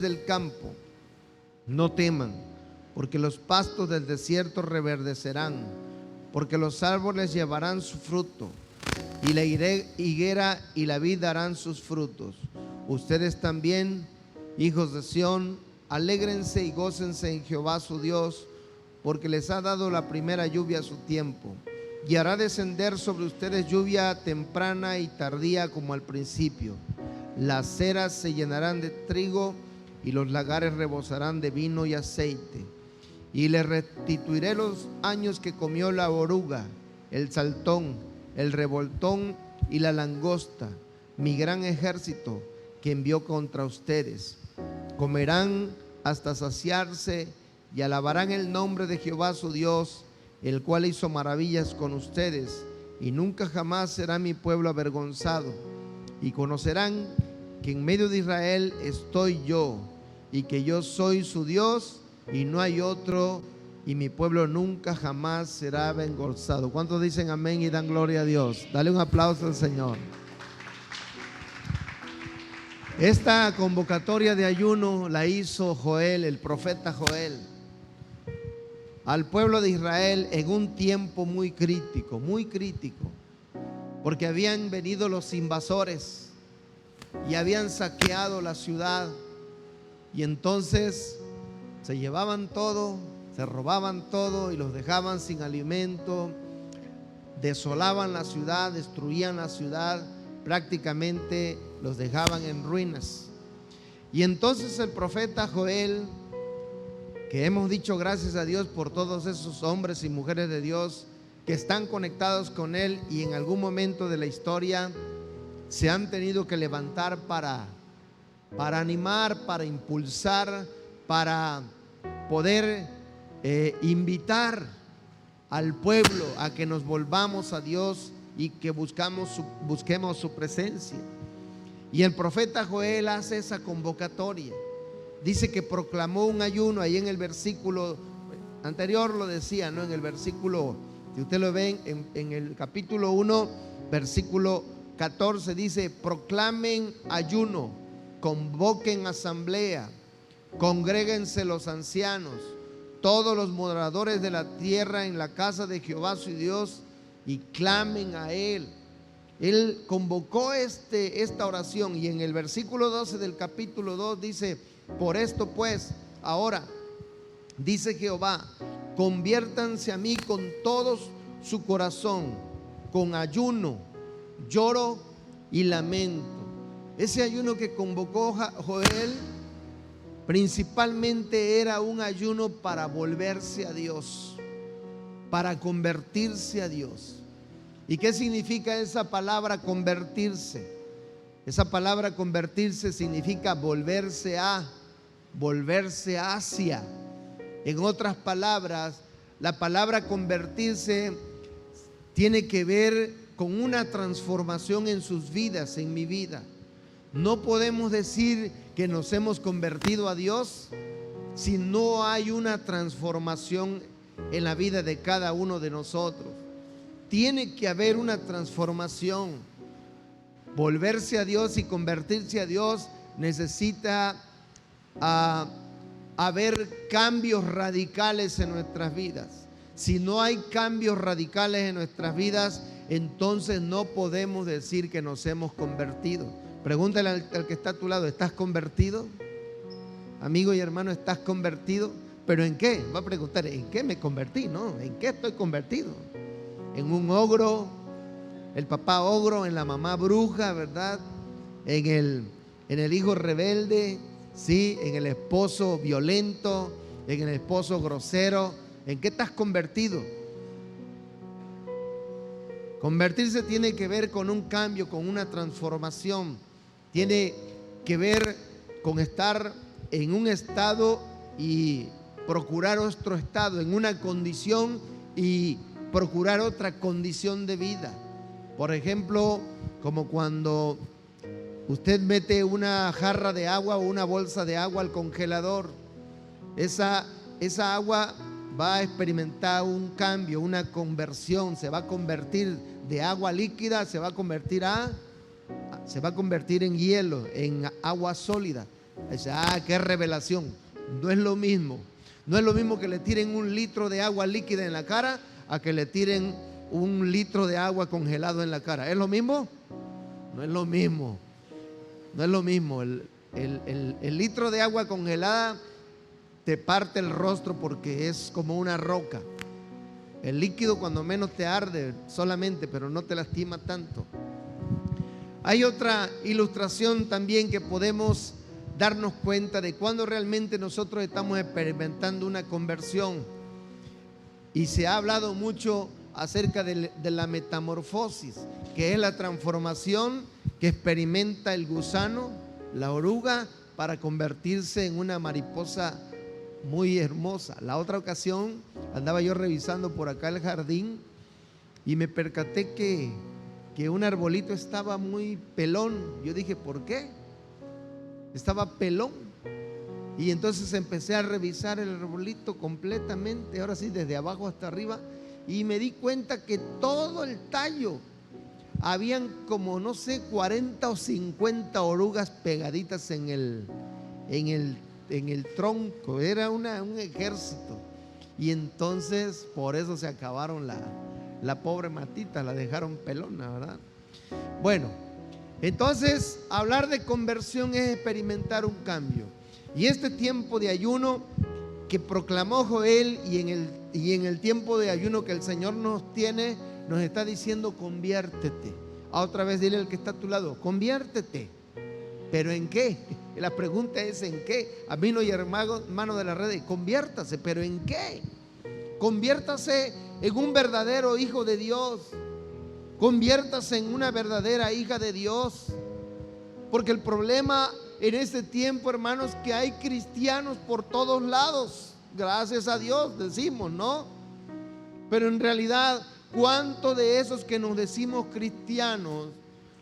del campo, no teman, porque los pastos del desierto reverdecerán, porque los árboles llevarán su fruto, y la higuera y la vid darán sus frutos. Ustedes también, hijos de Sión, alégrense y gócense en Jehová su Dios, porque les ha dado la primera lluvia a su tiempo, y hará descender sobre ustedes lluvia temprana y tardía como al principio. Las ceras se llenarán de trigo y los lagares rebosarán de vino y aceite. Y le restituiré los años que comió la oruga, el saltón, el revoltón y la langosta, mi gran ejército que envió contra ustedes. Comerán hasta saciarse y alabarán el nombre de Jehová su Dios, el cual hizo maravillas con ustedes, y nunca jamás será mi pueblo avergonzado. Y conocerán que en medio de Israel estoy yo, y que yo soy su Dios y no hay otro, y mi pueblo nunca jamás será avergonzado. ¿Cuántos dicen amén y dan gloria a Dios? Dale un aplauso al Señor. Esta convocatoria de ayuno la hizo Joel, el profeta Joel, al pueblo de Israel en un tiempo muy crítico, porque habían venido los invasores y habían saqueado la ciudad, y entonces se llevaban todo, se robaban todo y los dejaban sin alimento, desolaban la ciudad, destruían la ciudad, prácticamente los dejaban en ruinas. Y entonces el profeta Joel, que hemos dicho gracias a Dios por todos esos hombres y mujeres de Dios que están conectados con él y en algún momento de la historia se han tenido que levantar para animar, para impulsar, para poder invitar al pueblo a que nos volvamos a Dios y que busquemos su presencia. Y el profeta Joel hace esa convocatoria. Dice que proclamó un ayuno. Ahí en el versículo anterior lo decía, ¿no? En el versículo, si usted lo ven, en el capítulo 1, versículo 14, dice: proclamen ayuno, convoquen asamblea, congréguense los ancianos, todos los moradores de la tierra en la casa de Jehová su Dios, y clamen a Él. Él convocó esta oración, y en el versículo 12 del capítulo 2 dice: por esto pues, ahora, dice Jehová, conviértanse a mí con todo su corazón, con ayuno, lloro y lamento. Ese ayuno que convocó Joel principalmente era un ayuno para volverse a Dios, para convertirse a Dios. ¿Y qué significa esa palabra convertirse? Esa palabra convertirse significa volverse hacia. En otras palabras, la palabra convertirse tiene que ver con una transformación en sus vidas, en mi vida. No podemos decir que nos hemos convertido a Dios si no hay una transformación en la vida de cada uno de nosotros. Tiene que haber una transformación. Volverse a Dios y convertirse a Dios necesita haber cambios radicales en nuestras vidas. Si no hay cambios radicales en nuestras vidas, entonces no podemos decir que nos hemos convertido. Pregúntale al que está a tu lado: ¿estás convertido? Amigo y hermano, ¿estás convertido? ¿Pero en qué? Va a preguntar: ¿en qué me convertí? No, ¿en qué estoy convertido? ¿En un ogro? El papá ogro, en la mamá bruja, ¿verdad? En el hijo rebelde, ¿sí? En el esposo violento, en el esposo grosero. ¿En qué estás convertido? Convertirse tiene que ver con un cambio, con una transformación. Tiene que ver con estar en un estado y procurar otro estado, en una condición y procurar otra condición de vida. Por ejemplo, como cuando usted mete una jarra de agua o una bolsa de agua al congelador, esa agua va a experimentar un cambio, una conversión. Se va a convertir de agua líquida, se va a convertir en hielo, en agua sólida. Dice, qué revelación. No es lo mismo. No es lo mismo que le tiren 1 litro de agua líquida en la cara a que le tiren 1 litro de agua congelado en la cara. ¿Es lo mismo? No es lo mismo. No es lo mismo. El litro de agua congelada te parte el rostro porque es como una roca. El líquido cuando menos te arde solamente, pero no te lastima tanto. Hay otra ilustración también que podemos darnos cuenta de cuando realmente nosotros estamos experimentando una conversión. Y se ha hablado mucho acerca de la metamorfosis, que es la transformación que experimenta el gusano, la oruga, para convertirse en una mariposa muy hermosa. La otra ocasión andaba yo revisando por acá el jardín y me percaté que un arbolito estaba muy pelón. Yo dije, ¿por qué? Estaba pelón. Y entonces empecé a revisar el arbolito completamente, ahora sí, desde abajo hasta arriba, y me di cuenta que todo el tallo, habían como, no sé, 40 o 50 orugas pegaditas en el tronco. Era un ejército. Y entonces por eso se acabaron la pobre matita, la dejaron pelona, ¿verdad? Bueno, entonces hablar de conversión es experimentar un cambio. Y este tiempo de ayuno que proclamó Joel y en el tiempo de ayuno que el Señor nos tiene, nos está diciendo: conviértete. Otra vez dile al que está a tu lado: conviértete. ¿Pero en qué? La pregunta es: ¿en qué? Amigo y hermano de la red, conviértase. ¿Pero en qué? Conviértase en un verdadero hijo de Dios. Conviértase en una verdadera hija de Dios. Porque el problema en este tiempo, hermanos, que hay cristianos por todos lados. Gracias a Dios, decimos, ¿no? Pero en realidad, ¿cuántos de esos que nos decimos cristianos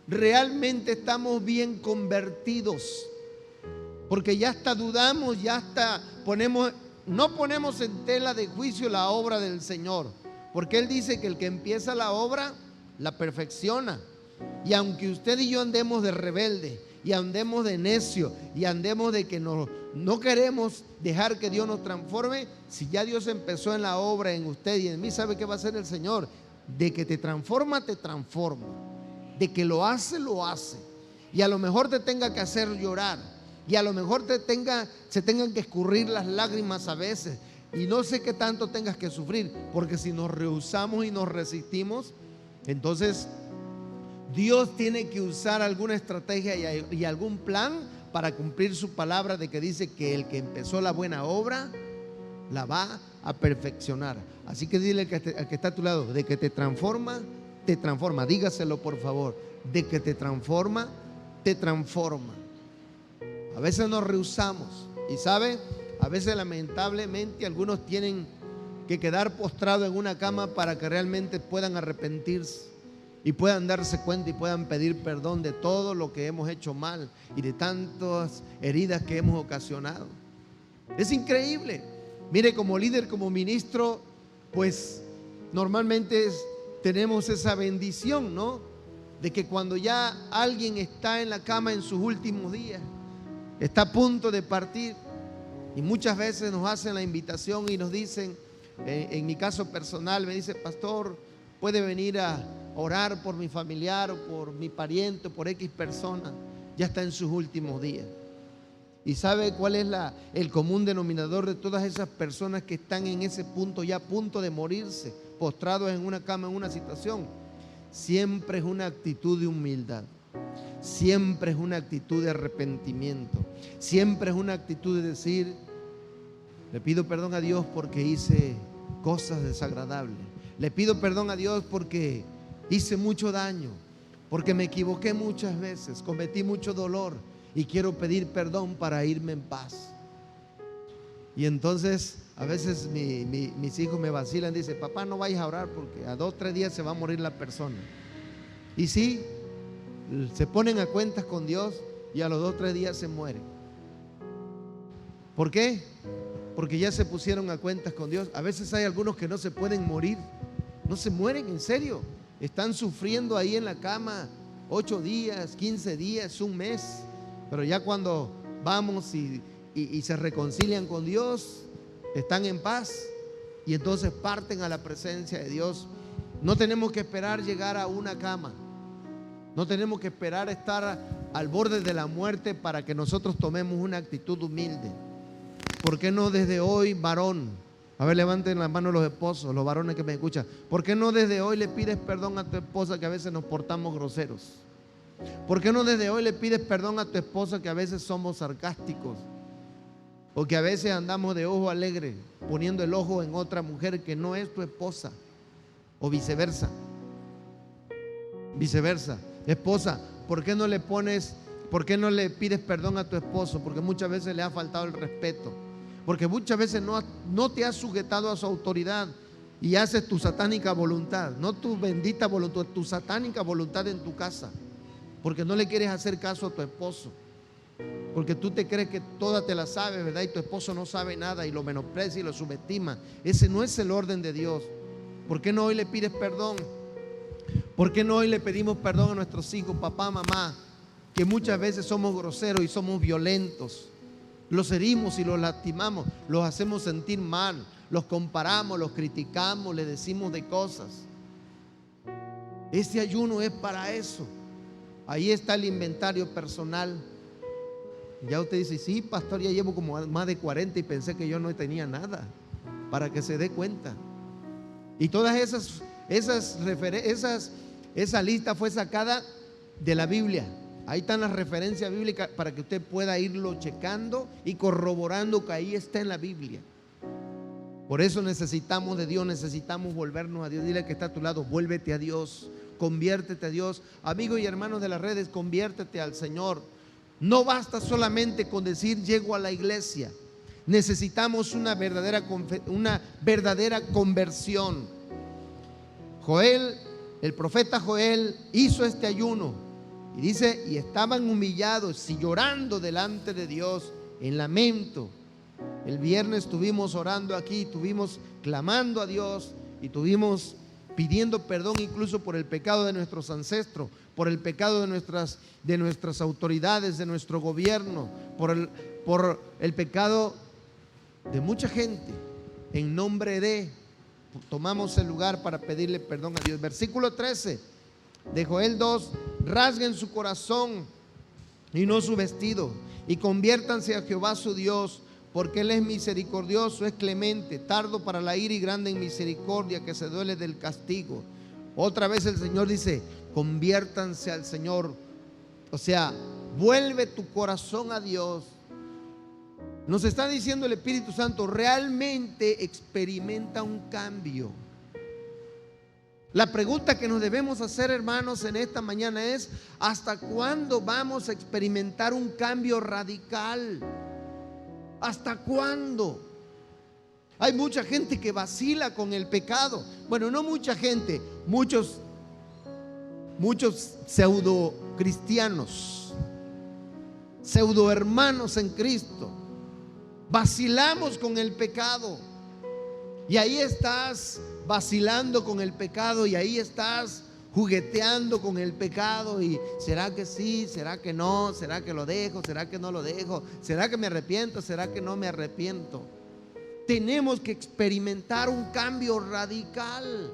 realmente estamos bien convertidos? Porque ya hasta dudamos, ya hasta no ponemos en tela de juicio la obra del Señor, porque Él dice que el que empieza la obra la perfecciona. Y aunque usted y yo andemos de rebelde y andemos de necio y andemos de que no queremos dejar que Dios nos transforme, si ya Dios empezó en la obra en usted y en mí, ¿sabe qué va a hacer el Señor? De que te transforma, te transforma. De que lo hace, lo hace. Y a lo mejor te tenga que hacer llorar, y a lo mejor se tengan que escurrir las lágrimas a veces, y no sé qué tanto tengas que sufrir, porque si nos rehusamos y nos resistimos, entonces Dios tiene que usar alguna estrategia y algún plan para cumplir su palabra de que dice que el que empezó la buena obra la va a perfeccionar. Así que dile al que está a tu lado: de que te transforma, te transforma. Dígaselo, por favor: de que te transforma, te transforma. A veces nos rehusamos, y sabe, a veces lamentablemente algunos tienen que quedar postrados en una cama para que realmente puedan arrepentirse y puedan darse cuenta y puedan pedir perdón de todo lo que hemos hecho mal y de tantas heridas que hemos ocasionado. Es increíble. Mire, como líder, como ministro, pues normalmente tenemos esa bendición, ¿no? De que cuando ya alguien está en la cama en sus últimos días, está a punto de partir, y muchas veces nos hacen la invitación y nos dicen, en mi caso personal, me dice: pastor, puede venir a orar por mi familiar o por mi pariente, por X persona, ya está en sus últimos días. ¿Y sabe cuál es el común denominador de todas esas personas que están en ese punto, ya a punto de morirse, postrados en una cama, en una situación? Siempre es una actitud de humildad, siempre es una actitud de arrepentimiento, siempre es una actitud de decir: le pido perdón a Dios porque hice cosas desagradables, le pido perdón a Dios porque hice mucho daño, porque me equivoqué muchas veces, cometí mucho dolor y quiero pedir perdón para irme en paz. Y entonces a veces mis hijos me vacilan, dicen: papá, no vayas a orar porque a 2 o 3 días se va a morir la persona. Y sí, se ponen a cuentas con Dios y a los 2 o 3 días se mueren. ¿Por qué? Porque ya se pusieron a cuentas con Dios. A veces hay algunos que no se pueden morir, no se mueren, en serio. Están sufriendo ahí en la cama 8 días, 15 días, un mes. Pero ya cuando vamos y se reconcilian con Dios, están en paz y entonces parten a la presencia de Dios. No tenemos que esperar llegar a una cama, no tenemos que esperar estar al borde de la muerte para que nosotros tomemos una actitud humilde. ¿Por qué no desde hoy, varón? A ver, levanten las manos los esposos, los varones que me escuchan. ¿Por qué no desde hoy le pides perdón a tu esposa que a veces nos portamos groseros? ¿Por qué no desde hoy le pides perdón a tu esposa que a veces somos sarcásticos? O que a veces andamos de ojo alegre, poniendo el ojo en otra mujer que no es tu esposa. O viceversa. Viceversa. Esposa, ¿por qué no le pides perdón a tu esposo? Porque muchas veces le ha faltado el respeto. Porque muchas veces no te has sujetado a su autoridad y haces tu satánica voluntad. No tu bendita voluntad, tu satánica voluntad en tu casa. Porque no le quieres hacer caso a tu esposo. Porque tú te crees que toda te la sabes, ¿verdad? Y tu esposo no sabe nada y lo menosprecia y lo subestima. Ese no es el orden de Dios. ¿Por qué no hoy le pides perdón? ¿Por qué no hoy le pedimos perdón a nuestros hijos, papá, mamá? Que muchas veces somos groseros y somos violentos. Los herimos y los lastimamos, los hacemos sentir mal, los comparamos, los criticamos, le decimos de cosas. Este ayuno es para eso. Ahí está el inventario personal. Ya usted dice, sí, pastor, ya llevo como más de 40 y pensé que yo no tenía nada, para que se dé cuenta. Y todas esa lista fue sacada de la Biblia. Ahí están las referencias bíblicas para que usted pueda irlo checando y corroborando que ahí está en la Biblia. Por eso necesitamos de Dios, necesitamos volvernos a Dios. Dile que está a tu lado, vuélvete a Dios, conviértete a Dios. Amigos y hermanos de las redes, conviértete al Señor. No basta solamente con decir llego a la iglesia. Necesitamos una verdadera conversión. Joel, el profeta Joel hizo este ayuno. Y dice, y estaban humillados y llorando delante de Dios en lamento. El viernes estuvimos orando aquí, estuvimos clamando a Dios y estuvimos pidiendo perdón incluso por el pecado de nuestros ancestros, por el pecado de nuestras autoridades, de nuestro gobierno, por el pecado de mucha gente. En nombre de, tomamos el lugar para pedirle perdón a Dios. Versículo 13 de Joel 2, rasguen su corazón y no su vestido, y conviértanse a Jehová su Dios, porque Él es misericordioso, es clemente, tardo para la ira y grande en misericordia, que se duele del castigo. Otra vez el Señor dice, conviértanse al Señor. O sea, vuelve tu corazón a Dios. Nos está diciendo el Espíritu Santo, realmente experimenta un cambio. La pregunta que nos debemos hacer, hermanos, en esta mañana es, ¿hasta cuándo vamos a experimentar un cambio radical? ¿Hasta cuándo? Hay mucha gente que vacila con el pecado. Bueno, no mucha gente, muchos pseudo cristianos, pseudo hermanos en Cristo. Vacilamos con el pecado. Y ahí estás vacilando con el pecado, y ahí estás jugueteando con el pecado. Y ¿será que sí? ¿Será que no? ¿Será que lo dejo? ¿Será que no lo dejo? ¿Será que me arrepiento? ¿Será que no me arrepiento? Tenemos que experimentar un cambio radical.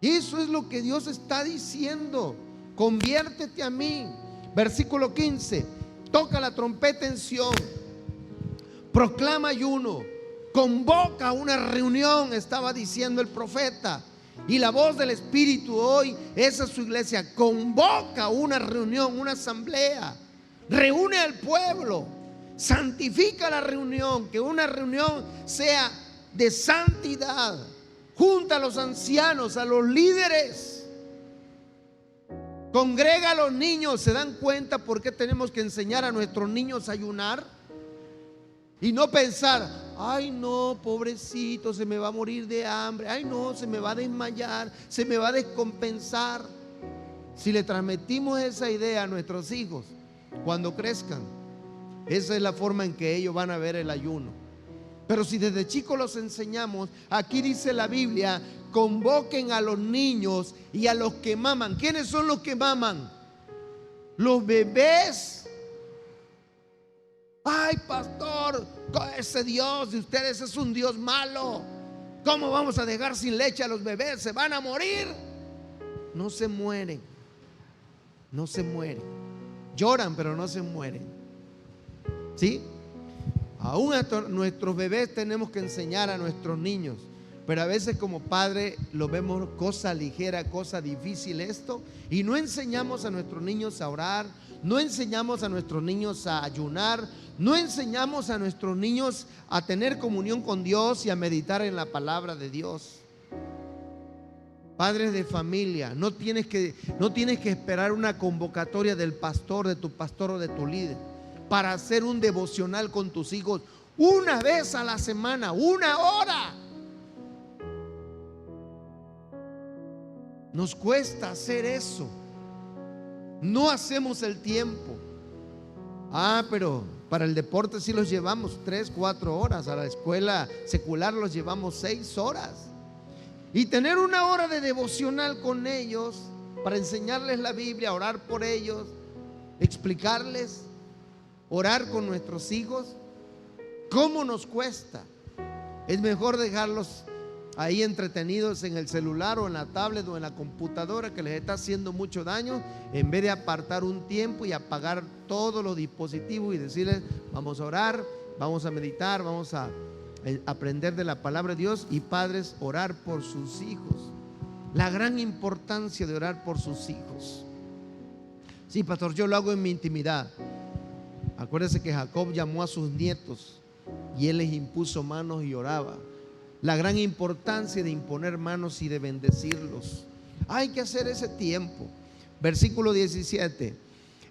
Eso es lo que Dios está diciendo. Conviértete a mí. Versículo 15. Toca la trompeta en Sión, proclama ayuno, convoca una reunión, estaba diciendo el profeta. Y la voz del Espíritu hoy es a su iglesia. Convoca una reunión, una asamblea. Reúne al pueblo. Santifica la reunión. Que una reunión sea de santidad. Junta a los ancianos, a los líderes. Congrega a los niños. ¿Se dan cuenta por qué tenemos que enseñar a nuestros niños a ayunar? Y no pensar, ay no, pobrecito, se me va a morir de hambre. Ay no, se me va a desmayar, se me va a descompensar. Si le transmitimos esa idea a nuestros hijos, cuando crezcan, esa es la forma en que ellos van a ver el ayuno. Pero si desde chicos los enseñamos, aquí dice la Biblia, convoquen a los niños y a los que maman. ¿Quiénes son los que maman? Los bebés. Ay, pastor, ese Dios de ustedes es un Dios malo. ¿Cómo vamos a dejar sin leche a los bebés? ¿Se van a morir? No se mueren. No se mueren. Lloran, pero no se mueren. ¿Sí? Aún a nuestros bebés tenemos que enseñar a nuestros niños, pero a veces como padre lo vemos cosa ligera, cosa difícil esto, y no enseñamos a nuestros niños a orar, no enseñamos a nuestros niños a ayunar, no enseñamos a nuestros niños a tener comunión con Dios y a meditar en la palabra de Dios. Padres de familia, no tienes que esperar una convocatoria del pastor, de tu pastor o de tu líder para hacer un devocional con tus hijos una vez a la semana, 1 hora. Nos cuesta hacer eso. No hacemos el tiempo. Pero para el deporte sí los llevamos 3, 4 horas. A la escuela secular los llevamos 6 horas. Y tener 1 hora de devocional con ellos para enseñarles la Biblia, orar por ellos, explicarles, orar con nuestros hijos. ¿Cómo nos cuesta? Es mejor dejarlos ahí entretenidos en el celular o en la tablet o en la computadora que les está haciendo mucho daño, en vez de apartar un tiempo y apagar todos los dispositivos y decirles: vamos a orar, vamos a meditar, vamos a aprender de la palabra de Dios. Y padres, orar por sus hijos. La gran importancia de orar por sus hijos. Sí, pastor, yo lo hago en mi intimidad. Acuérdese que Jacob llamó a sus nietos y él les impuso manos y oraba. La gran importancia de imponer manos y de bendecirlos. Hay que hacer ese tiempo. Versículo 17.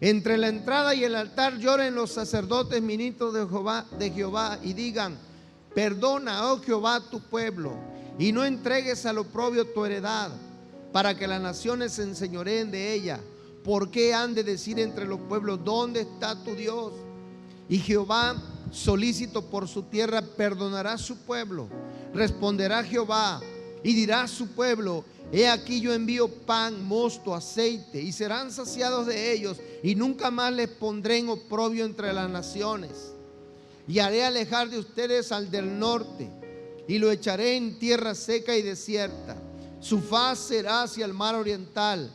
Entre la entrada y el altar lloren los sacerdotes ministros de Jehová y digan: perdona, oh Jehová, tu pueblo, y no entregues al oprobio tu heredad, para que las naciones se enseñoreen de ella. ¿Por qué han de decir entre los pueblos: ¿dónde está tu Dios? Y Jehová, solícito por su tierra, perdonará a su pueblo. Responderá Jehová y dirá a su pueblo: he aquí yo envío pan, mosto, aceite, y serán saciados de ellos, y nunca más les pondré en oprobio entre las naciones. Y haré alejar de ustedes al del norte, y lo echaré en tierra seca y desierta. Su faz será hacia el mar oriental,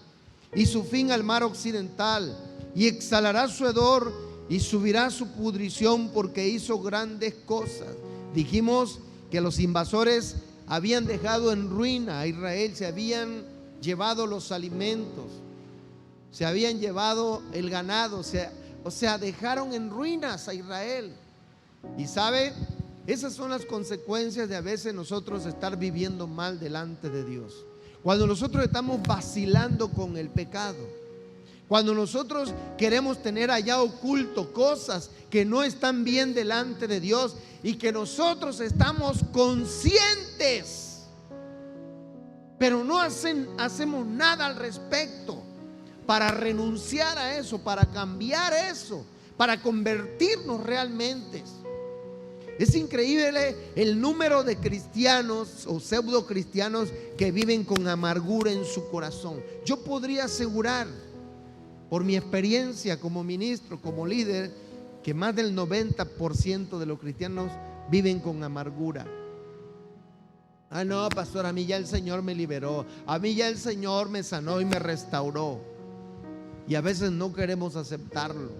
y su fin al mar occidental. Y exhalará su hedor, y subirá su pudrición, porque hizo grandes cosas. Dijimos que los invasores habían dejado en ruina a Israel, se habían llevado los alimentos, se habían llevado el ganado, o sea, dejaron en ruinas a Israel. Y sabe, esas son las consecuencias de a veces nosotros estar viviendo mal delante de Dios. Cuando nosotros estamos vacilando con el pecado, cuando nosotros queremos tener allá oculto cosas que no están bien delante de Dios y que nosotros estamos conscientes, pero no hacemos nada al respecto para renunciar a eso, para cambiar eso, para convertirnos realmente. Es increíble el número de cristianos o pseudo cristianos que viven con amargura en su corazón. Yo podría asegurar, por mi experiencia como ministro, como líder, que más del 90% de los cristianos viven con amargura. No, pastor, a mí ya el Señor me liberó, a mí ya el Señor me sanó y me restauró. Y a veces no queremos aceptarlo.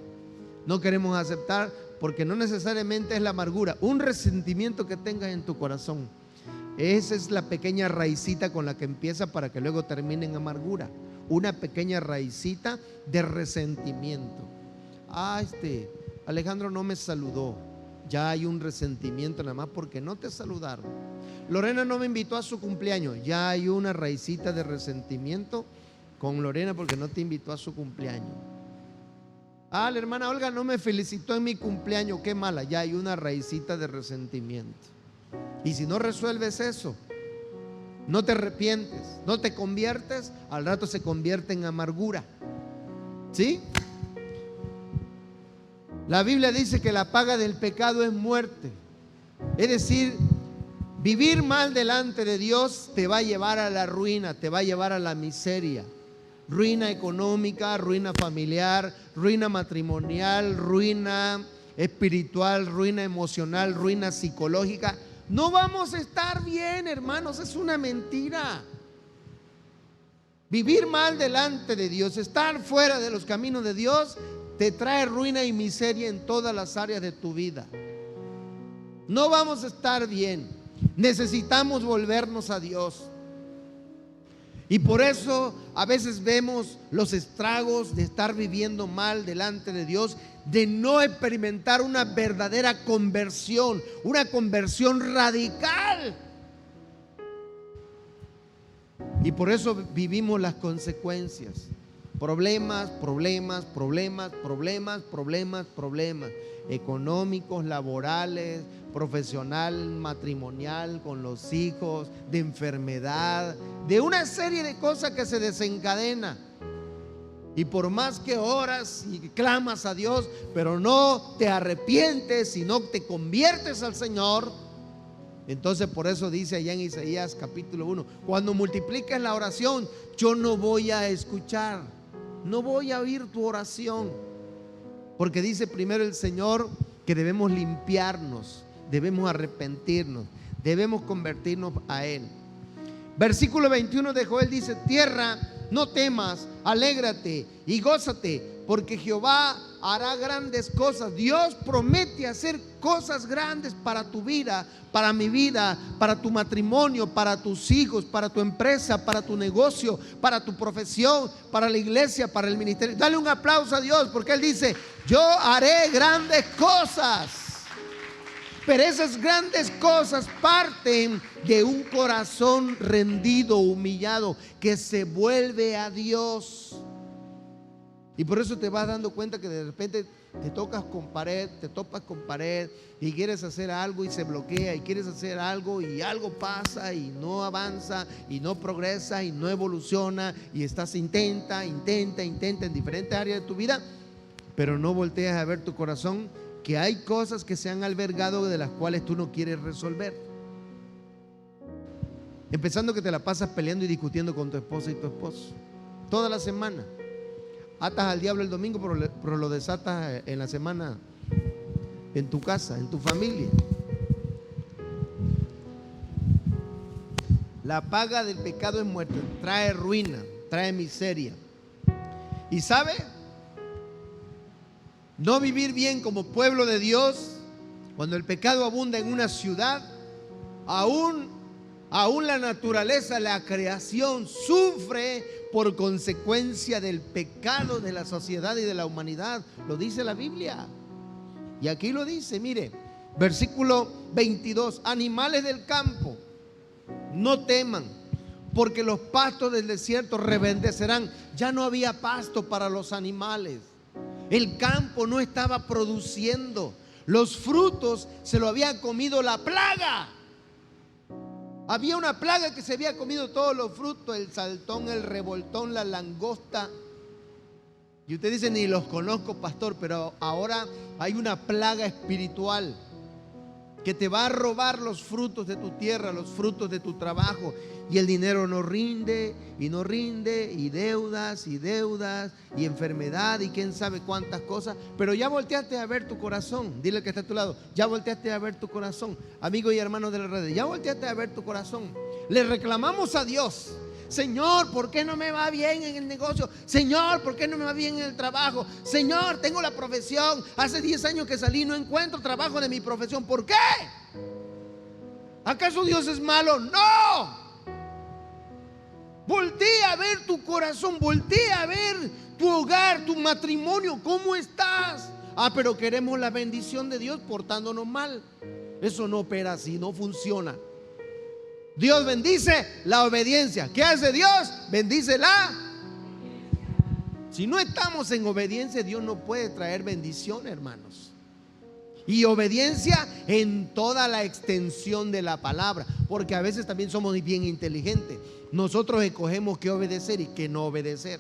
No queremos aceptar porque no necesariamente es la amargura. Un resentimiento que tengas en tu corazón, esa es la pequeña raicita con la que empieza para que luego termine en amargura. Una pequeña raicita de resentimiento. Alejandro no me saludó. Ya hay un resentimiento nada más porque no te saludaron. Lorena no me invitó a su cumpleaños. Ya hay una raicita de resentimiento con Lorena porque no te invitó a su cumpleaños. La hermana Olga no me felicitó en mi cumpleaños. Qué mala. Ya hay una raicita de resentimiento. Y si no resuelves eso, no te arrepientes, no te conviertes, al rato se convierte en amargura. ¿Sí? La Biblia dice que la paga del pecado es muerte. Es decir, vivir mal delante de Dios te va a llevar a la ruina, te va a llevar a la miseria. Ruina económica, ruina familiar, ruina matrimonial, ruina espiritual, ruina emocional, ruina psicológica, no vamos a estar bien, hermanos. Es una mentira. Vivir mal delante de Dios, estar fuera de los caminos de Dios, te trae ruina y miseria en todas las áreas de tu vida. No vamos a estar bien. Necesitamos volvernos a Dios. Y por eso a veces vemos los estragos de estar viviendo mal delante de Dios, de no experimentar una verdadera conversión, una conversión radical. Y por eso vivimos las consecuencias. Problemas, problemas, problemas, problemas, problemas, problemas. Económicos, laborales, profesional, matrimonial, con los hijos, de enfermedad, de una serie de cosas que se desencadena. Y por más que oras y clamas a Dios, pero no te arrepientes y no te conviertes al Señor, entonces por eso dice allá en Isaías capítulo 1, cuando multipliques la oración, yo no voy a escuchar, no voy a oír tu oración. Porque dice primero el Señor que debemos limpiarnos, debemos arrepentirnos, debemos convertirnos a Él. Versículo 21 de Joel dice: tierra, no temas, alégrate y gózate, porque Jehová hará grandes cosas. Dios promete hacer cosas grandes para tu vida, para mi vida, para tu matrimonio, para tus hijos, para tu empresa, para tu negocio, para tu profesión, para la iglesia, para el ministerio. Dale un aplauso a Dios, porque Él dice: yo haré grandes cosas. Pero esas grandes cosas parten de un corazón rendido, humillado, que se vuelve a Dios. Y por eso te vas dando cuenta que de repente te topas con pared y quieres hacer algo y se bloquea, y quieres hacer algo y algo pasa y no avanza y no progresa y no evoluciona, y estás intenta en diferentes áreas de tu vida, pero no volteas a ver tu corazón, que hay cosas que se han albergado de las cuales tú no quieres resolver. Empezando que te la pasas peleando y discutiendo con tu esposa y tu esposo toda la semana. Atas al diablo el domingo, pero lo desatas en la semana en tu casa, en tu familia. La paga del pecado es muerte, trae ruina, trae miseria. ¿Y sabe? No vivir bien como pueblo de Dios, cuando el pecado abunda en una ciudad, aún la naturaleza, la creación sufre por consecuencia del pecado de la sociedad y de la humanidad. Lo dice la Biblia. Y aquí lo dice, mire, versículo 22: animales del campo, no teman, porque los pastos del desierto reverdecerán. Ya no había pasto para los animales. El campo no estaba produciendo. Los frutos se lo había comido la plaga. Había una plaga que se había comido todos los frutos: el saltón, el revoltón, la langosta. Y usted dice: ni los conozco, pastor. Pero ahora hay una plaga espiritual que te va a robar los frutos de tu tierra, los frutos de tu trabajo. Y el dinero no rinde y no rinde, y deudas y enfermedad y quién sabe cuántas cosas. Pero ya volteaste a ver tu corazón. Dile que está a tu lado: ya volteaste a ver tu corazón. Amigo y hermano de la red, ya volteaste a ver tu corazón. Le reclamamos a Dios: Señor, ¿por qué no me va bien en el negocio? Señor, ¿por qué no me va bien en el trabajo? Señor, tengo la profesión, hace 10 años que salí, no encuentro trabajo de mi profesión. ¿Por qué? ¿Acaso Dios es malo? No. Voltea a ver tu corazón, voltea a ver tu hogar, tu matrimonio, ¿cómo estás? Pero queremos la bendición de Dios portándonos mal. Eso no opera así, no funciona. Dios bendice la obediencia. ¿Qué hace Dios? Bendice la. Si no estamos en obediencia, Dios no puede traer bendición, hermanos. Y obediencia en toda la extensión de la palabra, porque a veces también somos bien inteligentes. Nosotros escogemos qué obedecer y qué no obedecer.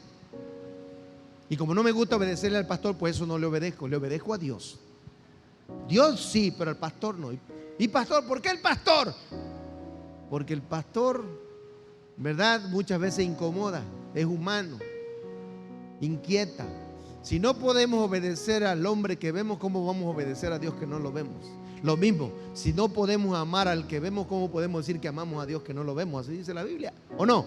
Y como no me gusta obedecerle al pastor, pues eso no le obedezco a Dios. Dios sí, pero al pastor no. ¿Y pastor? ¿Por qué el pastor? Porque el pastor, ¿verdad?, muchas veces incomoda, es humano, inquieta, Si no podemos obedecer al hombre que vemos, ¿cómo vamos a obedecer a Dios que no lo vemos? Lo mismo, si no podemos amar al que vemos, ¿cómo podemos decir que amamos a Dios que no lo vemos? Así dice la Biblia, ¿o no?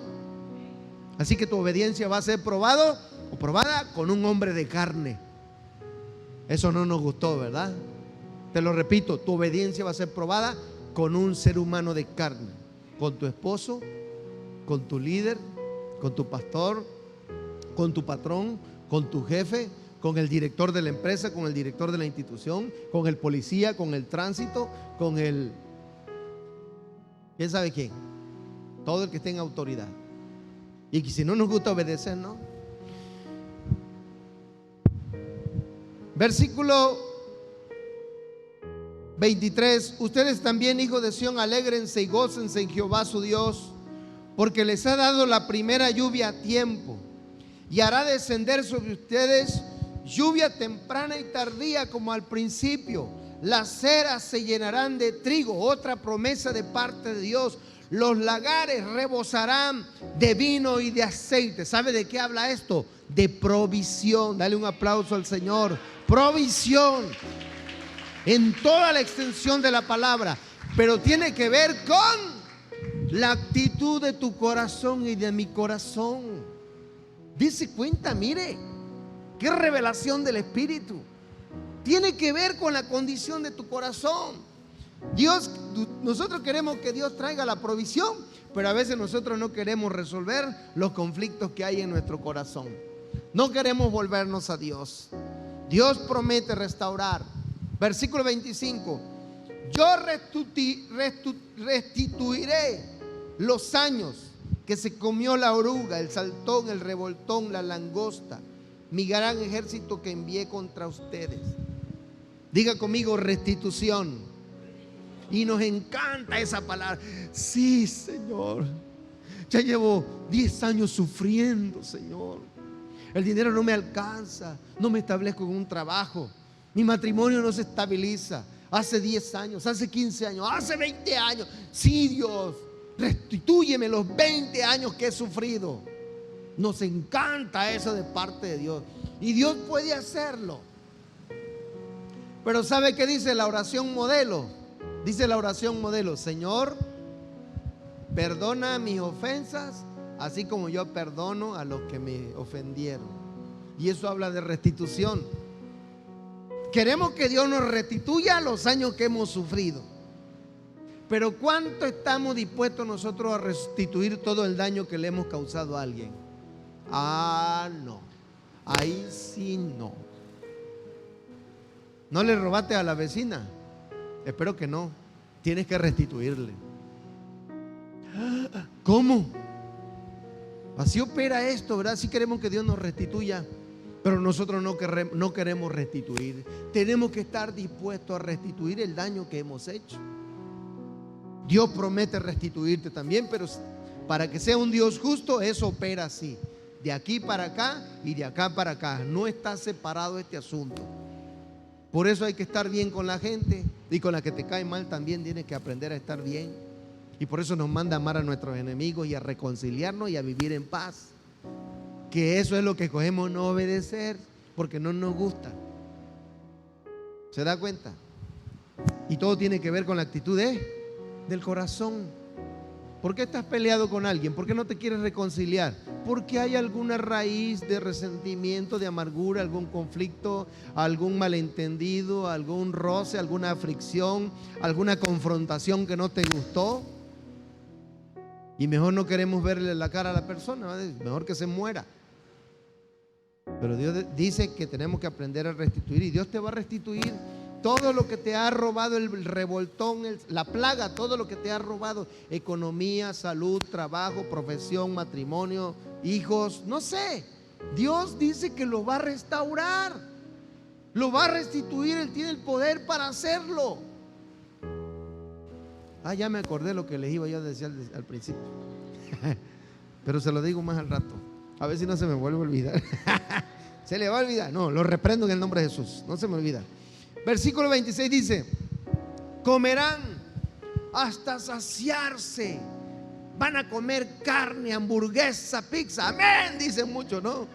Así que tu obediencia va a ser probado o probada con un hombre de carne. Eso no nos gustó, ¿verdad? Te lo repito, tu obediencia va a ser probada con un ser humano de carne, con tu esposo, con tu líder, con tu pastor, con tu patrón, con tu jefe, con el director de la empresa, con el director de la institución, con el policía, con el tránsito, con el... ¿quién sabe quién? Todo el que esté en autoridad. Y que si no nos gusta obedecer, ¿no? Versículo 23. Ustedes también, hijos de Sión, alégrense y gócense en Jehová su Dios, porque les ha dado la primera lluvia a tiempo, y hará descender sobre ustedes lluvia temprana y tardía como al principio. Las eras se llenarán de trigo, otra promesa de parte de Dios. Los lagares rebosarán de vino y de aceite. ¿Sabe de qué habla esto? De provisión. Dale un aplauso al Señor. Provisión en toda la extensión de la palabra, pero tiene que ver con la actitud de tu corazón y de mi corazón. Dice cuenta, mire, qué revelación del Espíritu. Tiene que ver con la condición de tu corazón. Nosotros queremos que Dios traiga la provisión, pero a veces nosotros no queremos resolver los conflictos que hay en nuestro corazón. No queremos volvernos a Dios. Dios promete restaurar. Versículo 25. Yo restituiré los años que se comió la oruga, el saltón, el revoltón, la langosta, mi gran ejército que envié contra ustedes. Diga conmigo, restitución. Y nos encanta esa palabra. Sí, Señor, ya llevo 10 años sufriendo, Señor. El dinero no me alcanza, no me establezco en un trabajo, mi matrimonio no se estabiliza. Hace 10 años, hace 15 años, hace 20 años. Sí, Dios, restitúyeme los 20 años que he sufrido. Nos encanta eso de parte de Dios, y Dios puede hacerlo. Pero ¿sabe qué dice la oración modelo? Dice la oración modelo: Señor, perdona mis ofensas, así como yo perdono a los que me ofendieron. Y eso habla de restitución. Queremos que Dios nos restituya los años que hemos sufrido. Pero ¿cuánto estamos dispuestos nosotros a restituir todo el daño que le hemos causado a alguien? Ah, no. Ahí sí no. ¿No le robaste a la vecina? Espero que no. Tienes que restituirle. ¿Cómo? Así opera esto, ¿verdad? Si queremos que Dios nos restituya, pero nosotros no queremos restituir. Tenemos que estar dispuestos a restituir el daño que hemos hecho. Dios promete restituirte también, pero para que sea un Dios justo, eso opera así: de aquí para acá y de acá para acá. No está separado este asunto. Por eso hay que estar bien con la gente, y con la que te cae mal también tienes que aprender a estar bien. Y por eso nos manda a amar a nuestros enemigos y a reconciliarnos y a vivir en paz. Que eso es lo que escogemos no obedecer, porque no nos gusta. ¿Se da cuenta? Y todo tiene que ver con la actitud del corazón. ¿Por qué estás peleado con alguien? ¿Por qué no te quieres reconciliar? Porque hay alguna raíz de resentimiento, de amargura, algún conflicto, algún malentendido, algún roce, alguna fricción, alguna confrontación que no te gustó. Y mejor no queremos verle la cara a la persona, mejor que se muera. Pero Dios dice que tenemos que aprender a restituir, y Dios te va a restituir todo lo que te ha robado el revoltón, la plaga, todo lo que te ha robado: economía, salud, trabajo, profesión, matrimonio, hijos, no sé. Dios dice que lo va a restaurar, lo va a restituir. Él tiene el poder para hacerlo. Ya me acordé lo que les iba yo a decir al principio. Pero se lo digo más al rato, a ver si no se me vuelve a olvidar. ¿Se le va a olvidar? No, lo reprendo en el nombre de Jesús, no se me olvida. Versículo 26 dice: comerán hasta saciarse. Van a comer carne, hamburguesa, pizza. Amén, dicen muchos, ¿no?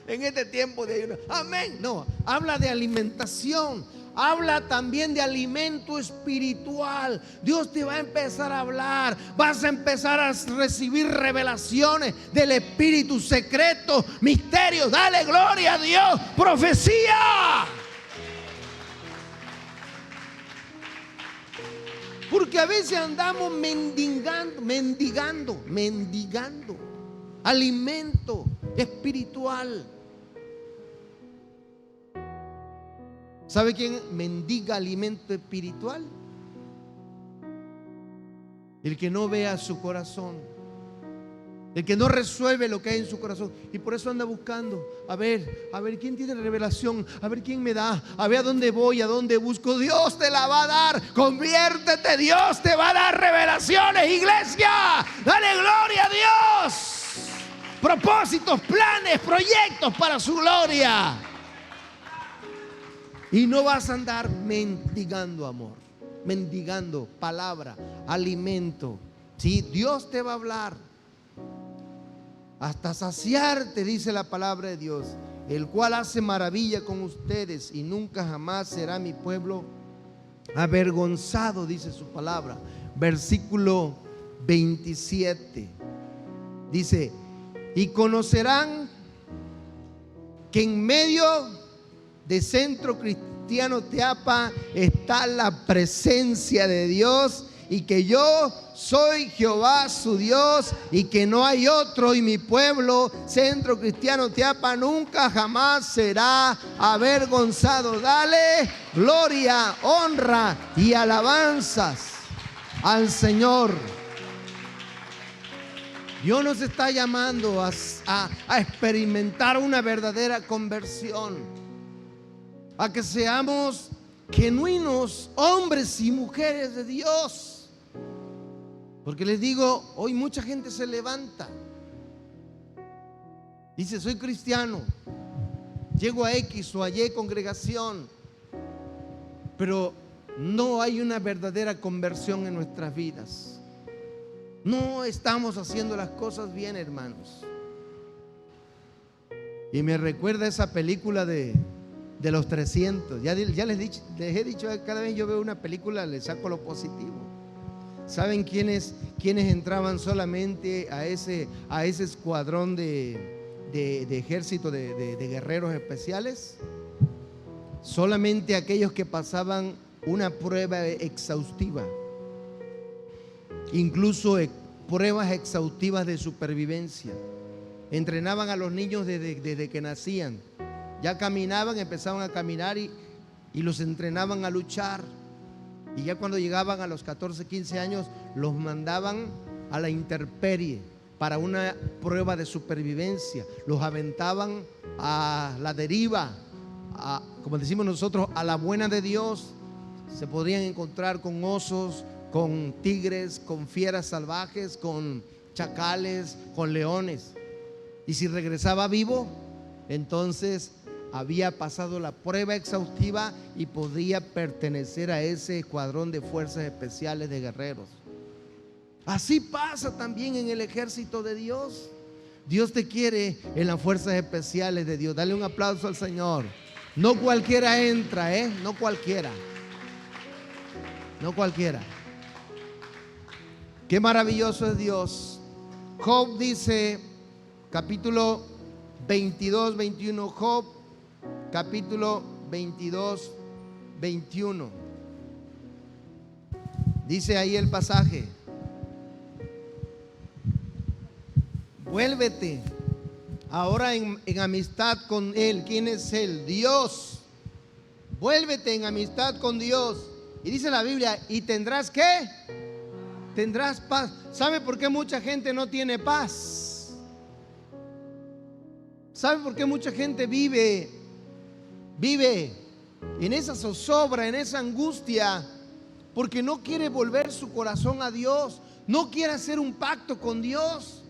en este tiempo de ayuno. Amén. No, habla de alimentación. Habla también de alimento espiritual. Dios te va a empezar a hablar. Vas a empezar a recibir revelaciones del Espíritu secreto, misterios. Dale gloria a Dios. Profecía. Porque a veces andamos mendigando alimento espiritual. ¿Sabe quién mendiga alimento espiritual? El que no vea su corazón, el que no resuelve lo que hay en su corazón. Y por eso anda buscando, a ver quién tiene revelación, a ver quién me da, a ver a dónde voy, a dónde busco. Dios te la va a dar. Conviértete, Dios te va a dar revelaciones, iglesia. Dale gloria a Dios. Propósitos, planes, proyectos para su gloria. Y no vas a andar mendigando amor, mendigando palabra, alimento. Sí, Dios te va a hablar hasta saciarte, dice la palabra de Dios, el cual hace maravilla con ustedes y nunca jamás será mi pueblo avergonzado, dice su palabra. Versículo 27 dice: y conocerán que en medio de Centro Cristiano Teapa está la presencia de Dios, y que yo soy Jehová su Dios, y que no hay otro, y mi pueblo Centro Cristiano Teapa nunca jamás será avergonzado. Dale gloria, honra y alabanzas al Señor. Dios nos está llamando a experimentar una verdadera conversión, a que seamos genuinos hombres y mujeres de Dios. Porque les digo, hoy mucha gente se levanta, dice: soy cristiano, llego a X o a Y congregación, pero no hay una verdadera conversión en nuestras vidas. No estamos haciendo las cosas bien, hermanos. Y me recuerda esa película de los 300. Ya les he dicho, cada vez yo veo una película le saco lo positivo. ¿Saben quiénes entraban solamente a ese escuadrón de ejército de guerreros especiales? Solamente aquellos que pasaban una prueba exhaustiva, incluso pruebas exhaustivas de supervivencia. Entrenaban a los niños desde que nacían. Ya caminaban, empezaban a caminar y los entrenaban a luchar. Y ya cuando llegaban a los 14, 15 años, los mandaban a la intemperie para una prueba de supervivencia. Los aventaban a la deriva, como decimos nosotros, a la buena de Dios. Se podrían encontrar con osos, con tigres, con fieras salvajes, con chacales, con leones. Y si regresaba vivo, entonces había pasado la prueba exhaustiva y podía pertenecer a ese escuadrón de fuerzas especiales de guerreros. Así pasa también en el ejército de Dios. Dios te quiere en las fuerzas especiales de Dios. Dale un aplauso al Señor. No cualquiera entra, no cualquiera. No cualquiera. Qué maravilloso es Dios. Job dice, capítulo 22, 21, Job capítulo 22, 21. Dice ahí el pasaje: vuélvete ahora en amistad con Él. ¿Quién es Él? Dios. Vuélvete en amistad con Dios. Y dice la Biblia: ¿y tendrás qué? Tendrás paz. ¿Sabe por qué mucha gente no tiene paz? ¿Sabe por qué mucha gente vive en esa zozobra, en esa angustia? Porque no quiere volver su corazón a Dios, no quiere hacer un pacto con Dios,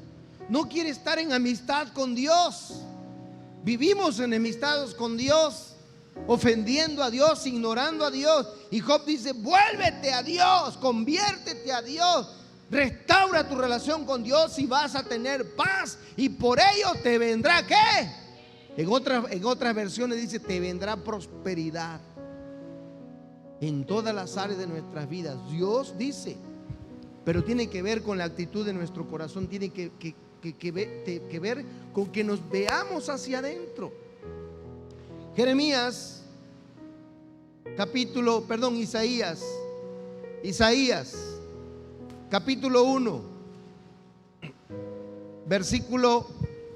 no quiere estar en amistad con Dios. Vivimos enemistados con Dios, ofendiendo a Dios, ignorando a Dios. Y Job dice: vuélvete a Dios, conviértete a Dios, restaura tu relación con Dios y vas a tener paz. Y por ello te vendrá ¿qué? En otras versiones dice: te vendrá prosperidad en todas las áreas de nuestras vidas. Dios dice, pero tiene que ver con la actitud de nuestro corazón, tiene que ver con que nos veamos hacia adentro. Isaías capítulo 1, versículo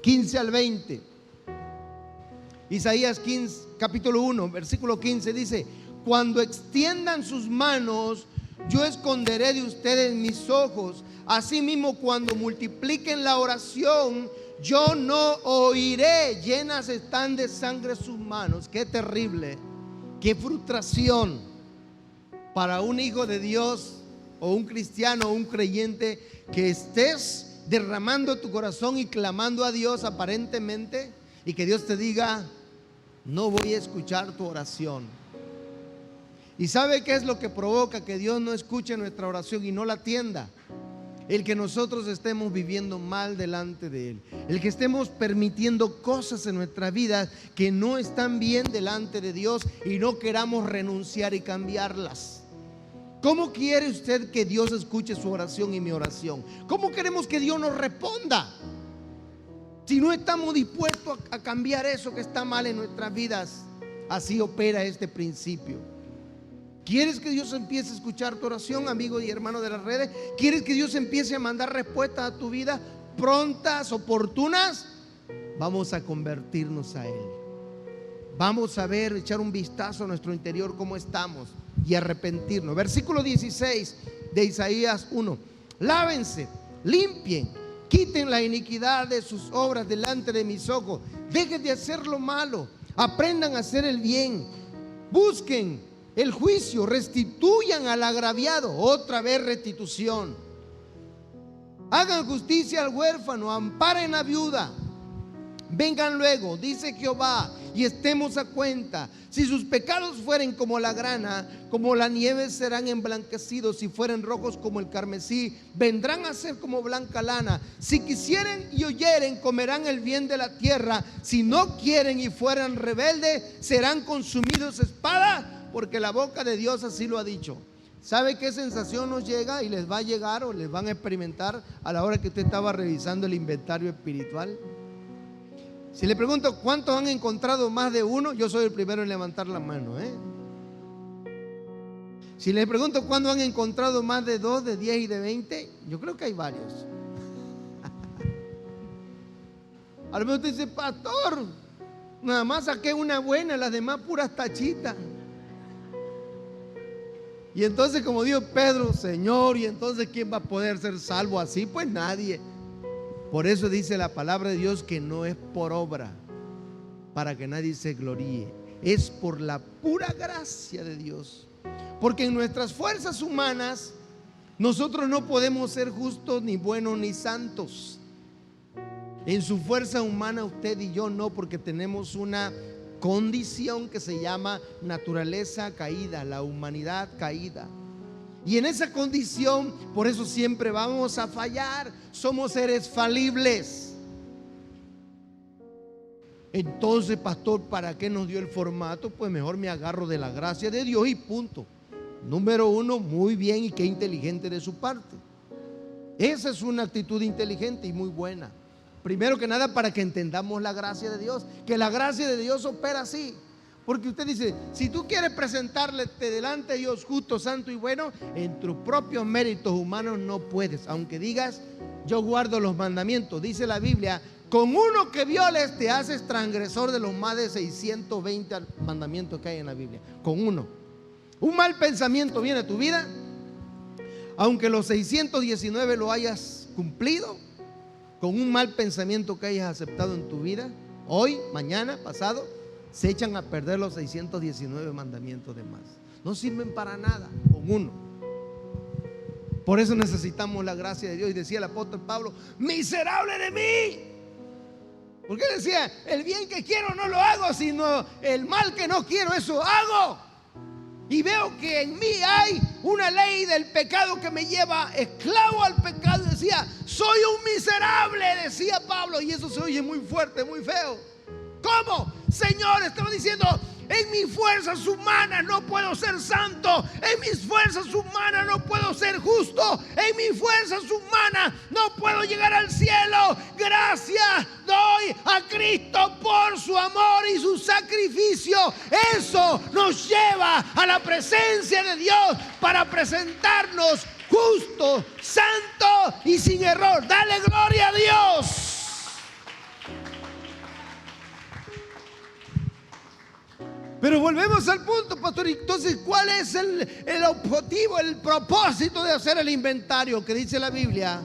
15 al 20. Isaías 15, capítulo 1, versículo 15 dice: cuando extiendan sus manos, yo esconderé de ustedes mis ojos. Asimismo, cuando multipliquen la oración, yo no oiré. Llenas están de sangre sus manos. Qué terrible, qué frustración para un hijo de Dios o un cristiano o un creyente, que estés derramando tu corazón y clamando a Dios aparentemente, y que Dios te diga: no voy a escuchar tu oración. ¿Y sabe qué es lo que provoca que Dios no escuche nuestra oración y no la atienda? El que nosotros estemos viviendo mal delante de Él, el que estemos permitiendo cosas en nuestra vida que no están bien delante de Dios y no queramos renunciar y cambiarlas. ¿Cómo quiere usted que Dios escuche su oración y mi oración? ¿Cómo queremos que Dios nos responda si no estamos dispuestos a cambiar eso que está mal en nuestras vidas? Así opera este principio. ¿Quieres que Dios empiece a escuchar tu oración, amigo y hermano de las redes? ¿Quieres que Dios empiece a mandar respuestas a tu vida prontas, oportunas? Vamos a convertirnos a Él. Vamos a ver, echar un vistazo a nuestro interior, cómo estamos, y arrepentirnos. Versículo 16 de Isaías 1: lávense, limpien, quiten la iniquidad de sus obras delante de mis ojos. Dejen de hacer lo malo, aprendan a hacer el bien, busquen el juicio, restituyan al agraviado. Otra vez restitución. Hagan justicia al huérfano, amparen a viuda. Vengan luego, dice Jehová, y estemos a cuenta. Si sus pecados fueren como la grana, como la nieve serán emblanquecidos. Si fueren rojos como el carmesí, vendrán a ser como blanca lana. Si quisieren y oyeren, comerán el bien de la tierra. Si no quieren y fueran rebeldes, serán consumidos espada, porque la boca de Dios así lo ha dicho. ¿Sabe qué sensación nos llega y les va a llegar o les van a experimentar a la hora que usted estaba revisando el inventario espiritual? Si le pregunto cuántos han encontrado más de uno, yo soy el primero en levantar la mano, Si le pregunto cuándo han encontrado más de 2, de 10 y de 20, yo creo que hay varios. A lo mejor usted dice: pastor, nada más saqué una buena, las demás puras tachitas. Y entonces, como dijo Pedro: Señor, ¿y entonces quién va a poder ser salvo así? Pues nadie. Por eso dice la palabra de Dios que no es por obra, para que nadie se gloríe. Es por la pura gracia de Dios. Porque en nuestras fuerzas humanas nosotros no podemos ser justos, ni buenos, ni santos. En su fuerza humana usted y yo no, porque tenemos una condición que se llama naturaleza caída, la humanidad caída. Y en esa condición, por eso siempre vamos a fallar. Somos seres falibles. Entonces, pastor, ¿para qué nos dio el formato? Pues mejor me agarro de la gracia de Dios y punto. Número uno, muy bien, y qué inteligente de su parte. Esa es una actitud inteligente y muy buena. Primero que nada, para que entendamos la gracia de Dios, que la gracia de Dios opera así. Porque usted dice: si tú quieres presentarle delante de Dios justo, santo y bueno, en tus propios méritos humanos no puedes. Aunque digas: yo guardo los mandamientos, dice la Biblia, con uno que violes te haces transgresor de los más de 620 mandamientos que hay en la Biblia. Con uno. Un mal pensamiento viene a tu vida, aunque los 619 lo hayas cumplido, con un mal pensamiento que hayas aceptado en tu vida, hoy, mañana, pasado, se echan a perder los 619 mandamientos de más. No sirven para nada con uno. Por eso necesitamos la gracia de Dios. Y decía el apóstol Pablo: miserable de mí. Porque él decía: el bien que quiero no lo hago, sino el mal que no quiero, eso hago. Y veo que en mí hay una ley del pecado que me lleva esclavo al pecado. Y decía: soy un miserable, decía Pablo. Y eso se oye muy fuerte, muy feo. ¿Cómo? Señor, estaba diciendo, en mis fuerzas humanas no puedo ser santo, en mis fuerzas humanas no puedo ser justo, en mis fuerzas humanas no puedo llegar al cielo. Gracias doy a Cristo por su amor y su sacrificio. Eso nos lleva a la presencia de Dios para presentarnos justos, santos y sin error. Dale gloria a Dios. Pero volvemos al punto, pastor. Entonces, ¿cuál es el objetivo, el propósito de hacer el inventario? Que dice la Biblia,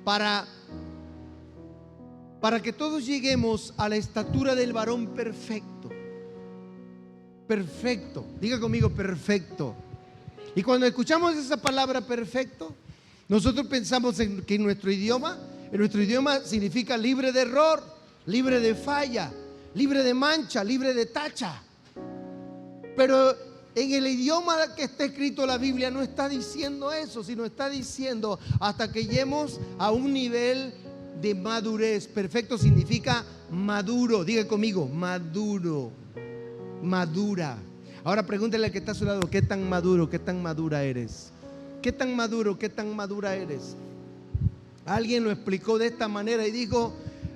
para que todos lleguemos a la estatura del varón perfecto. Perfecto, diga conmigo, perfecto. Y cuando escuchamos esa palabra perfecto, nosotros pensamos que en nuestro idioma significa libre de error, libre de falla, libre de mancha, libre de tacha. Pero en el idioma que está escrito la Biblia no está diciendo eso, sino está diciendo hasta que lleguemos a un nivel de madurez. Perfecto significa maduro. Diga conmigo, maduro, madura. Ahora pregúntale al que está a su lado, ¿qué tan maduro, qué tan madura eres? ¿Qué tan maduro, qué tan madura eres? Alguien lo explicó de esta manera y dijo: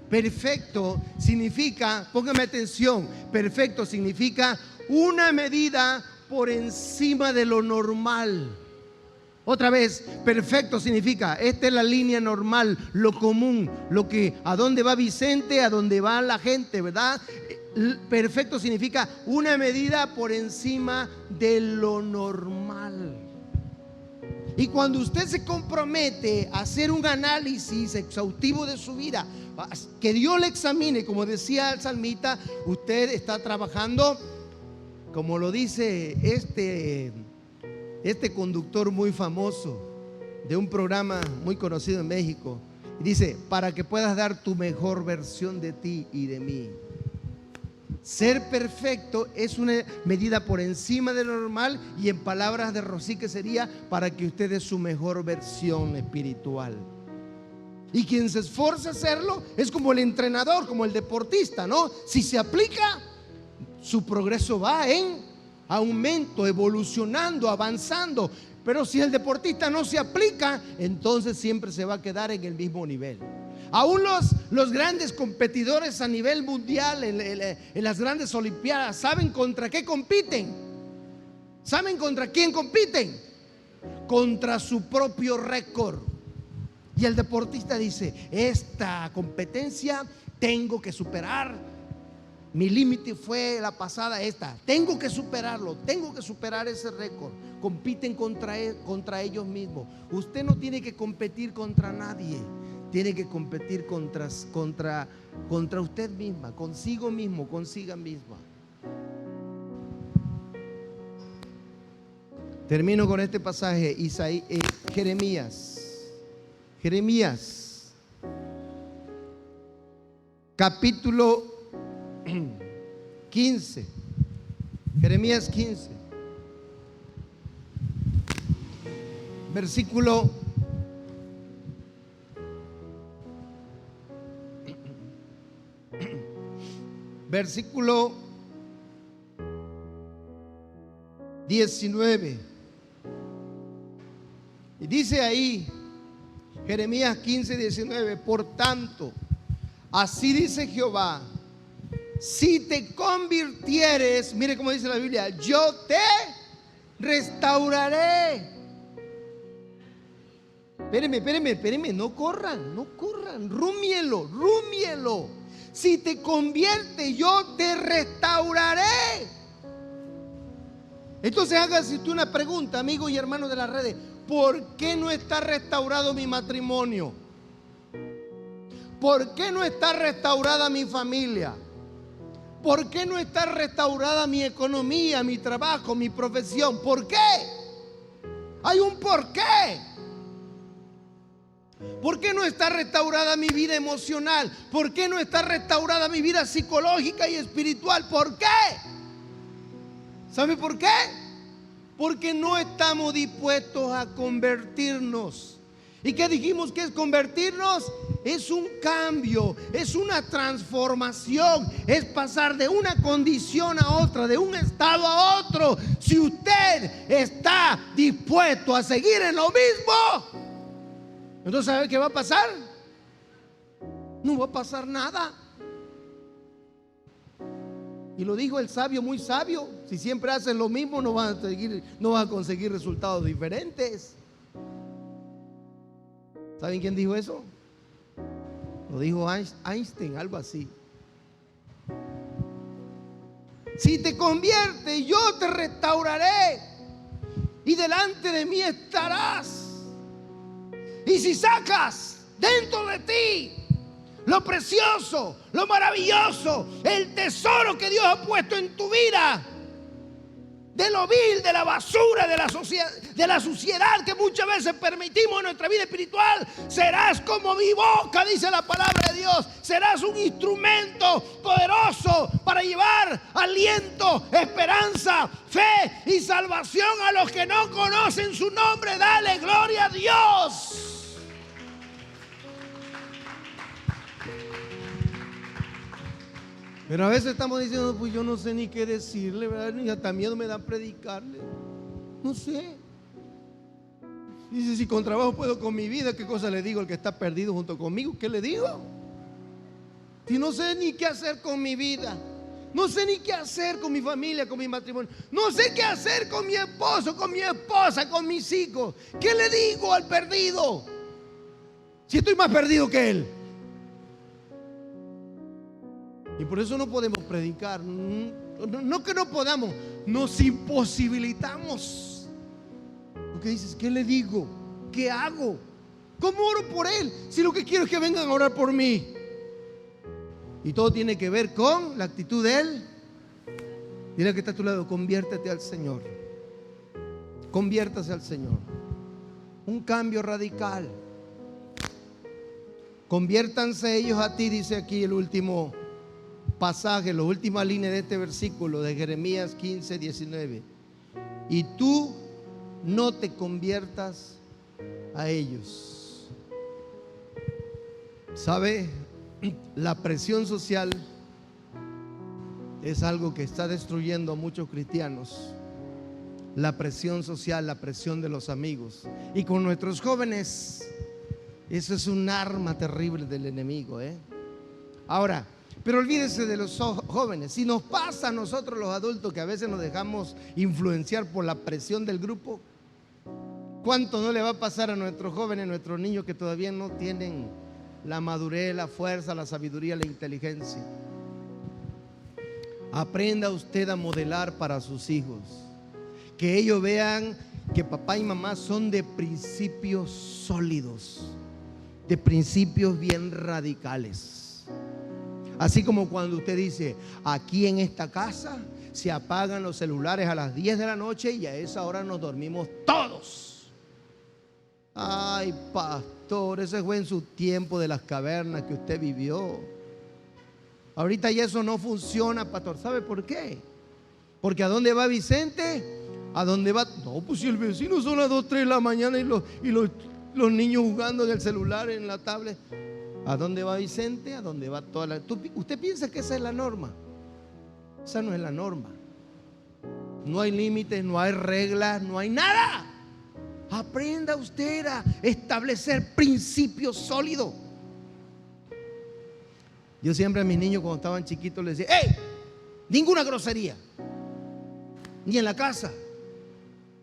perfecto significa, póngame atención, perfecto significa una medida por encima de lo normal. Otra vez, perfecto significa, esta es la línea normal, lo común, lo que, a dónde va Vicente, a dónde va la gente, ¿verdad? Perfecto significa una medida por encima de lo normal. Y cuando usted se compromete a hacer un análisis exhaustivo de su vida, que Dios le examine, como decía el salmista, usted está trabajando, como lo dice este conductor muy famoso de un programa muy conocido en México, y dice: para que puedas dar tu mejor versión de ti y de mí. Ser perfecto es una medida por encima de lo normal, y en palabras de Rosique sería para que usted dé su mejor versión espiritual. Y quien se esfuerza a hacerlo es como el entrenador, como el deportista, ¿no? Si se aplica, su progreso va en aumento, evolucionando, avanzando. Pero si el deportista no se aplica, entonces siempre se va a quedar en el mismo nivel. Aún los grandes competidores a nivel mundial en las grandes olimpiadas, ¿saben contra qué compiten? ¿Saben contra quién compiten? Contra su propio récord. Y el deportista dice: esta competencia tengo que superar. Mi límite fue la pasada esta. Tengo que superarlo, tengo que superar ese récord. Compiten contra ellos mismos. Usted no tiene que competir contra nadie. Tiene que competir contra usted misma, consigo mismo, consiga misma. Termino con este pasaje, Jeremías, capítulo 15. Jeremías 15, versículo 19. Y dice ahí, Jeremías 15, 19: por tanto, así dice Jehová, si te convirtieres, mire cómo dice la Biblia, yo te restauraré. Espérenme, no corran, rúmielo. Si te conviertes, yo te restauraré. Entonces hágase usted una pregunta, amigo y hermano de las redes: ¿por qué no está restaurado mi matrimonio? ¿Por qué no está restaurada mi familia? ¿Por qué no está restaurada mi economía, mi trabajo, mi profesión? ¿Por qué? Hay un por qué. ¿Por qué no está restaurada mi vida emocional? ¿Por qué no está restaurada mi vida psicológica y espiritual? ¿Por qué? ¿Sabe por qué? Porque no estamos dispuestos a convertirnos. ¿Y qué dijimos que es convertirnos? Es un cambio, es una transformación, es pasar de una condición a otra, de un estado a otro. Si usted está dispuesto a seguir en lo mismo, entonces ¿sabe qué va a pasar? No va a pasar nada. Y lo dijo el sabio, muy sabio: si siempre hacen lo mismo, no van a conseguir resultados diferentes. ¿Saben quién dijo eso? Lo dijo Einstein, algo así. Si te conviertes, yo te restauraré y delante de mí estarás. Y si sacas dentro de ti lo precioso, lo maravilloso, el tesoro que Dios ha puesto en tu vida, de lo vil, de la basura, de la suciedad que muchas veces permitimos en nuestra vida espiritual, serás como mi boca, dice la palabra de Dios. Serás un instrumento poderoso para llevar aliento, esperanza, fe y salvación a los que no conocen su nombre. Dale gloria a Dios. Pero a veces estamos diciendo: pues yo no sé ni qué decirle, ¿verdad? Ni hasta miedo me da predicarle. No sé. Dice: si con trabajo puedo con mi vida, ¿qué cosa le digo al que está perdido junto conmigo? ¿Qué le digo? Si no sé ni qué hacer con mi vida, no sé ni qué hacer con mi familia, con mi matrimonio, no sé qué hacer con mi esposo, con mi esposa, con mis hijos, ¿qué le digo al perdido? Si estoy más perdido que él. Y por eso no podemos predicar. No que no podamos, nos imposibilitamos. Porque dices: ¿qué le digo? ¿Qué hago? ¿Cómo oro por él? Si lo que quiero es que vengan a orar por mí. Y todo tiene que ver con la actitud de él. Dile que está a tu lado: conviértete al Señor. Conviértase al Señor. Un cambio radical. Conviértanse ellos a ti, dice aquí el último pasaje, la última línea de este versículo de Jeremías 15, 19. Y tú no te conviertas a ellos. ¿Sabe? La presión social es algo que está destruyendo a muchos cristianos. La presión social, la presión de los amigos. Y con nuestros jóvenes, eso es un arma terrible del enemigo, Ahora, pero olvídese de los jóvenes. Si nos pasa a nosotros los adultos, que a veces nos dejamos influenciar por la presión del grupo, ¿cuánto no le va a pasar a nuestros jóvenes, a nuestros niños que todavía no tienen la madurez, la fuerza, la sabiduría, la inteligencia? Aprenda usted a modelar para sus hijos, que ellos vean que papá y mamá son de principios sólidos, de principios bien radicales. Así como cuando usted dice: aquí en esta casa se apagan los celulares a las 10 de la noche y a esa hora nos dormimos todos. Ay, pastor, ese fue en su tiempo de las cavernas que usted vivió. Ahorita ya eso no funciona, pastor. ¿Sabe por qué? Porque ¿a dónde va Vicente? ¿A dónde va? No, pues si el vecino son las 2, 3 de la mañana y los niños jugando en el celular, en la tablet. ¿A dónde va Vicente? ¿A dónde va toda la... ¿Usted piensa que esa es la norma? Esa no es la norma. No hay límites, no hay reglas, no hay nada. Aprenda usted a establecer principios sólidos. Yo siempre a mis niños cuando estaban chiquitos les decía: ¡hey! Ninguna grosería. Ni en la casa,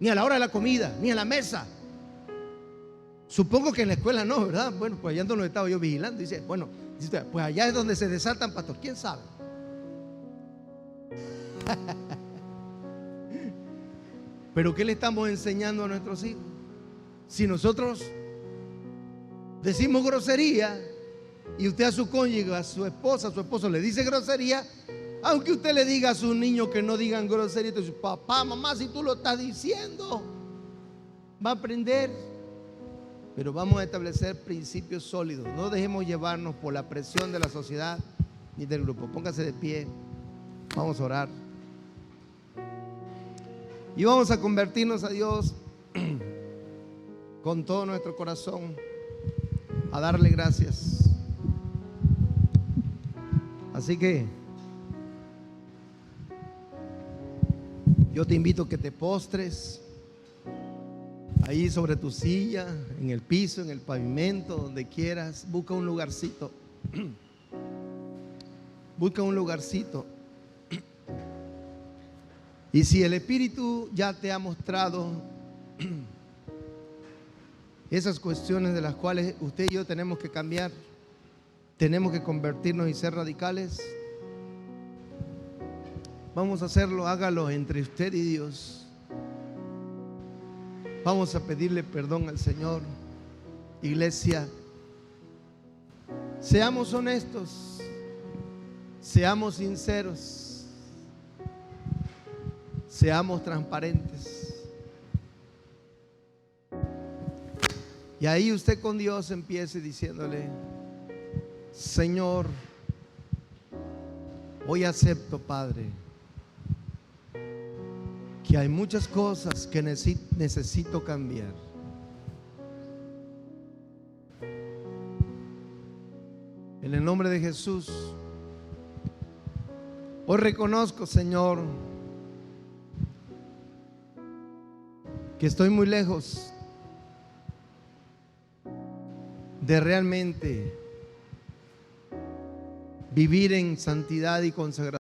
ni a la hora de la comida, ni en la mesa. Supongo que en la escuela no, ¿verdad? Bueno, pues allá donde estaba yo vigilando. Dice: bueno, pues allá es donde se desatan, pastor. ¿Quién sabe? Pero ¿qué le estamos enseñando a nuestros hijos? Si nosotros decimos grosería y usted a su cónyuge, a su esposa, a su esposo le dice grosería, aunque usted le diga a sus niños que no digan grosería, entonces: papá, mamá, si tú lo estás diciendo, va a aprender. Pero vamos a establecer principios sólidos. No dejemos llevarnos por la presión de la sociedad ni del grupo. Póngase de pie. Vamos a orar. Y vamos a convertirnos a Dios con todo nuestro corazón a darle gracias. Así que yo te invito a que te postres ahí sobre tu silla, en el piso, en el pavimento, donde quieras. Busca un lugarcito. Busca un lugarcito. Y si el Espíritu ya te ha mostrado esas cuestiones de las cuales usted y yo tenemos que cambiar, tenemos que convertirnos y ser radicales, vamos a hacerlo. Hágalo entre usted y Dios. Vamos a pedirle perdón al Señor. Iglesia, seamos honestos, seamos sinceros, seamos transparentes. Y ahí usted con Dios empiece diciéndole: Señor, hoy acepto, Padre, que hay muchas cosas que necesito cambiar. En el nombre de Jesús, hoy reconozco, Señor, que estoy muy lejos de realmente vivir en santidad y consagración.